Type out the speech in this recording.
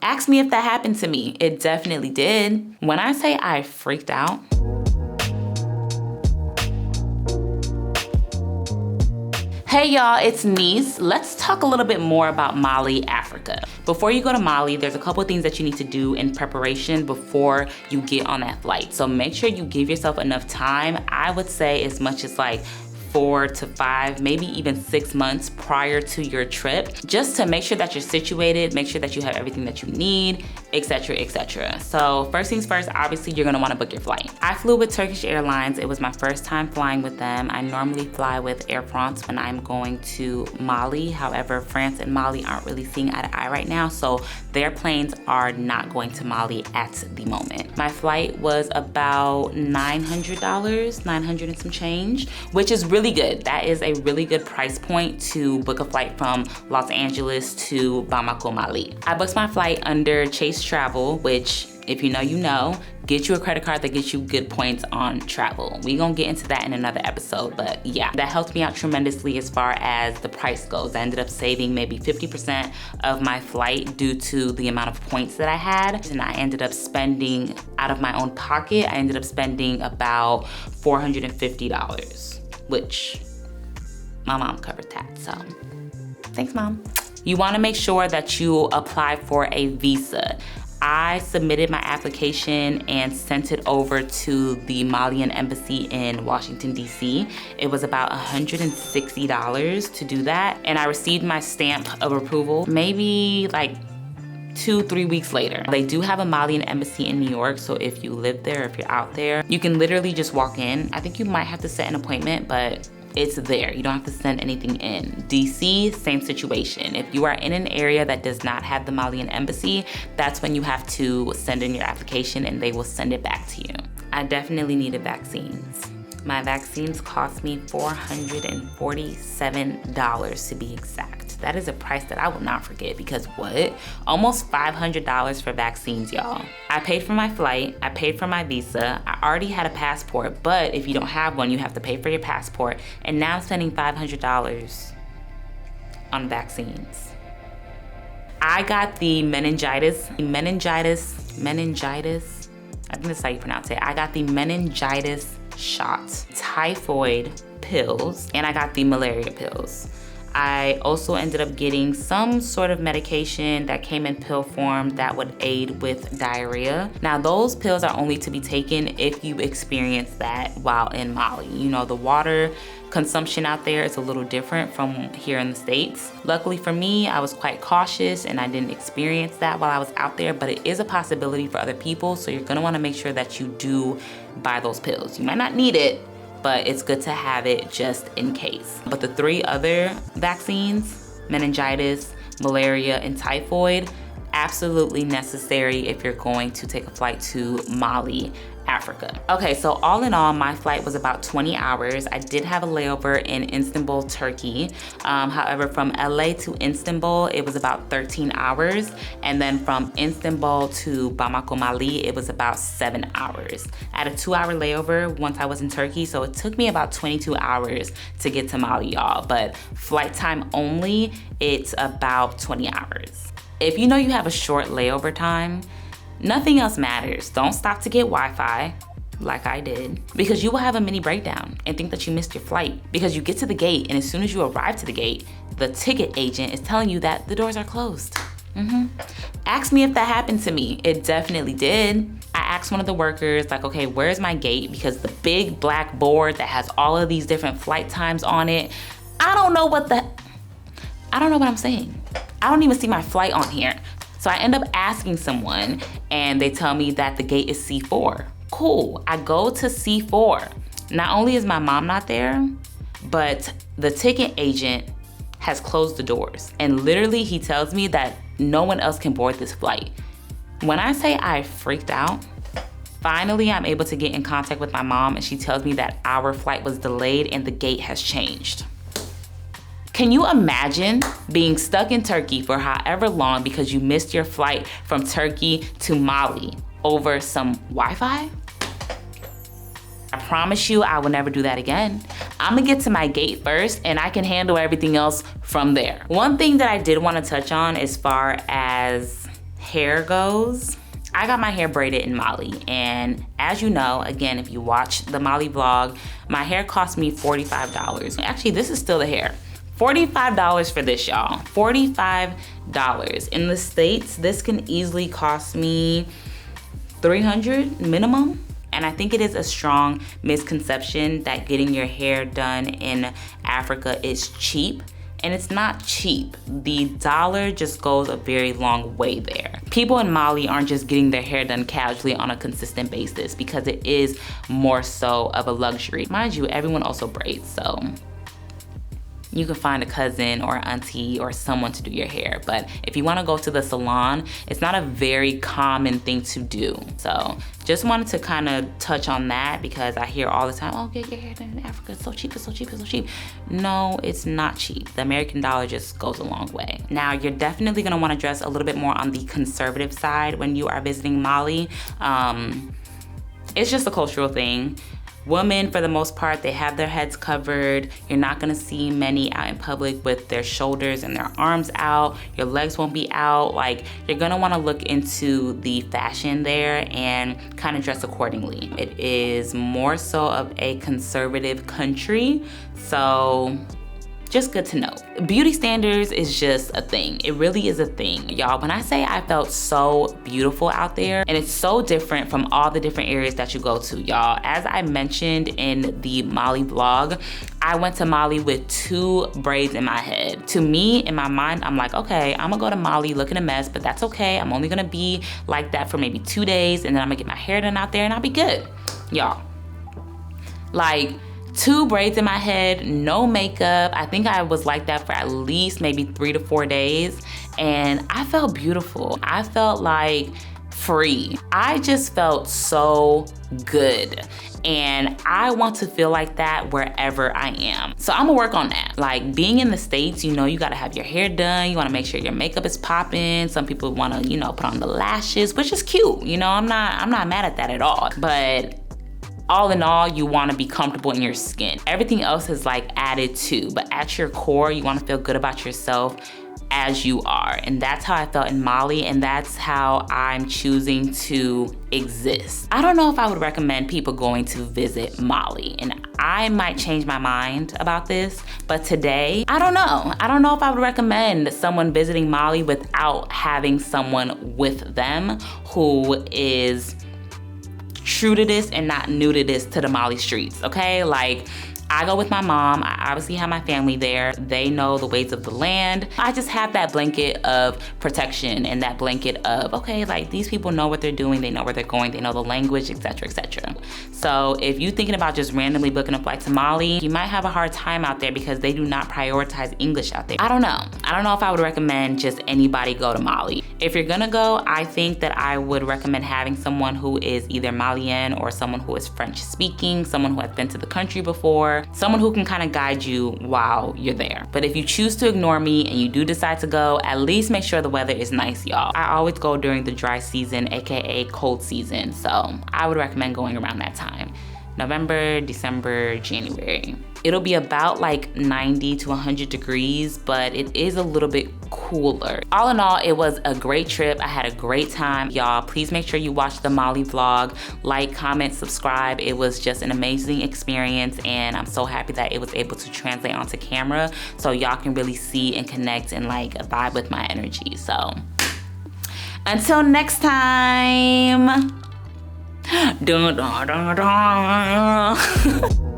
Ask me if that happened to me. It definitely did. When I say I freaked out, hey y'all, it's Nice. Let's talk a little bit more about Mali, Africa. Before you go to Mali, there's a couple of things that you need to do in preparation before you get on that flight. So make sure you give yourself enough time. I would say as much as like 4 to 5, maybe even 6 months prior to your trip, just to make sure that you're situated, make sure that you have everything that you need, etc., etc. So first things first, obviously you're gonna wanna book your flight. I flew with Turkish Airlines. It was my first time flying with them. I normally fly with Air France when I'm going to Mali. However, France and Mali aren't really seeing eye to eye right now, so their planes are not going to Mali at the moment. My flight was about $900, 900 and some change, which is really good. That is a really good price point to book a flight from Los Angeles to Bamako, Mali. I booked my flight under Chase Travel, which, if you know, you know, get you a credit card that gets you good points on travel. We gonna get into that in another episode, but yeah, that helped me out tremendously as far as the price goes. I ended up saving maybe 50% of my flight due to the amount of points that I had, and I ended up spending, out of my own pocket, I ended up spending about $450, which my mom covered that, so thanks, Mom. You wanna make sure that you apply for a visa. I submitted my application and sent it over to the Malian embassy in Washington, D.C. It was about $160 to do that. And I received my stamp of approval maybe like 2-3 weeks later. They do have a Malian embassy in New York, so if you live there, if you're out there, you can literally just walk in. I think you might have to set an appointment, but it's there. You don't have to send anything in. DC, same situation. If you are in an area that does not have the Malian embassy, that's when you have to send in your application and they will send it back to you. I definitely needed vaccines. My vaccines cost me $447 to be exact. That is a price that I will not forget because what? Almost $500 for vaccines, y'all. I paid for my flight, I paid for my visa, I already had a passport, but if you don't have one, you have to pay for your passport, and now I'm spending $500 on vaccines. I got the meningitis, I think that's how you pronounce it. I got the meningitis shot, typhoid pills, and I got the malaria pills. I also ended up getting some sort of medication that came in pill form that would aid with diarrhea. Now those pills are only to be taken if you experience that while in Mali. You know, the water consumption out there is a little different from here in the States. Luckily for me, I was quite cautious and I didn't experience that while I was out there, but it is a possibility for other people, so you're gonna wanna make sure that you do buy those pills. You might not need it, but it's good to have it just in case. But the 3 other vaccines, meningitis, malaria, and typhoid, absolutely necessary if you're going to take a flight to Mali, Africa. Okay, so all in all, my flight was about 20 hours. I did have a layover in Istanbul, Turkey. However, from LA to Istanbul, it was about 13 hours. And then from Istanbul to Bamako, Mali, it was about 7 hours. I had a 2-hour layover once I was in Turkey, so it took me about 22 hours to get to Mali, y'all. But flight time only, it's about 20 hours. If you know you have a short layover time, nothing else matters. Don't stop to get Wi-Fi, like I did, because you will have a mini breakdown and think that you missed your flight because you get to the gate, and as soon as you arrive to the gate, the ticket agent is telling you that the doors are closed. Ask me if that happened to me. It definitely did. I asked one of the workers, like, okay, where's my gate? Because the big black board that has all of these different flight times on it, I don't know what I'm saying. I don't even see my flight on here. So I end up asking someone and they tell me that the gate is C4. Cool, I go to C4. Not only is my mom not there, but the ticket agent has closed the doors. And literally he tells me that no one else can board this flight. When I say I freaked out, finally I'm able to get in contact with my mom and she tells me that our flight was delayed and the gate has changed. Can you imagine being stuck in Turkey for however long because you missed your flight from Turkey to Mali over some Wi-Fi? I promise you I will never do that again. I'm gonna get to my gate first and I can handle everything else from there. One thing that I did wanna touch on as far as hair goes, I got my hair braided in Mali, and as you know, again, if you watch the Mali vlog, my hair cost me $45. Actually, this is still the hair. $45 for this, y'all. $45. In the States, this can easily cost me $300 minimum. And I think it is a strong misconception that getting your hair done in Africa is cheap. And it's not cheap. The dollar just goes a very long way there. People in Mali aren't just getting their hair done casually on a consistent basis because it is more so of a luxury. Mind you, everyone also braids, so you can find a cousin or auntie or someone to do your hair. But if you wanna go to the salon, it's not a very common thing to do. So just wanted to kind of touch on that because I hear all the time, oh, get your hair done in Africa, it's so cheap, it's so cheap, it's so cheap. No, it's not cheap. The American dollar just goes a long way. Now, you're definitely gonna wanna dress a little bit more on the conservative side when you are visiting Mali. It's just a cultural thing. Women, for the most part, they have their heads covered. You're not gonna see many out in public with their shoulders and their arms out. Your legs won't be out. Like, you're gonna wanna look into the fashion there and kind of dress accordingly. It is more so of a conservative country, so just good to know. Beauty standards is just a thing. It really is a thing. Y'all, when I say I felt so beautiful out there, and it's so different from all the different areas that you go to, y'all. As I mentioned in the Mali vlog, I went to Mali with 2 braids in my head. To me, in my mind, I'm like, okay, I'm gonna go to Mali looking a mess, but that's okay. I'm only gonna be like that for maybe 2 days, and then I'm gonna get my hair done out there and I'll be good. Y'all, like, 2 braids in my head, no makeup. I think I was like that for at least maybe 3 to 4 days. And I felt beautiful. I felt like free. I just felt so good. And I want to feel like that wherever I am. So I'm gonna work on that. Like, being in the States, you know, you gotta have your hair done. You wanna make sure your makeup is popping. Some people wanna, you know, put on the lashes, which is cute. You know, I'm not mad at that at all. But all in all, you wanna be comfortable in your skin. Everything else is like added to, but at your core, you wanna feel good about yourself as you are. And that's how I felt in Mali, and that's how I'm choosing to exist. I don't know if I would recommend people going to visit Mali, and I might change my mind about this, but today, I don't know. I don't know if I would recommend someone visiting Mali without having someone with them who is true to this and not new to this, to the Mali streets, okay? Like, I go with my mom. I obviously have my family there. They know the ways of the land. I just have that blanket of protection and that blanket of, okay, like, these people know what they're doing, they know where they're going, they know the language, etc., etc. So if you're thinking about just randomly booking a flight to Mali, you might have a hard time out there because they do not prioritize English out there. I don't know. I don't know if I would recommend just anybody go to Mali. If you're gonna go, I think that I would recommend having someone who is either Malian or someone who is French speaking, someone who has been to the country before, someone who can kind of guide you while you're there. But if you choose to ignore me and you do decide to go, at least make sure the weather is nice, y'all. I always go during the dry season, AKA cold season. So I would recommend going around that time. November, December, January. It'll be about like 90 to 100 degrees, but it is a little bit cooler. All in all, it was a great trip. I had a great time. Y'all, please make sure you watch the Mali vlog, like, comment, subscribe. It was just an amazing experience, and I'm so happy that it was able to translate onto camera so y'all can really see and connect and like vibe with my energy. So until next time. Dun, dun, dun, dun.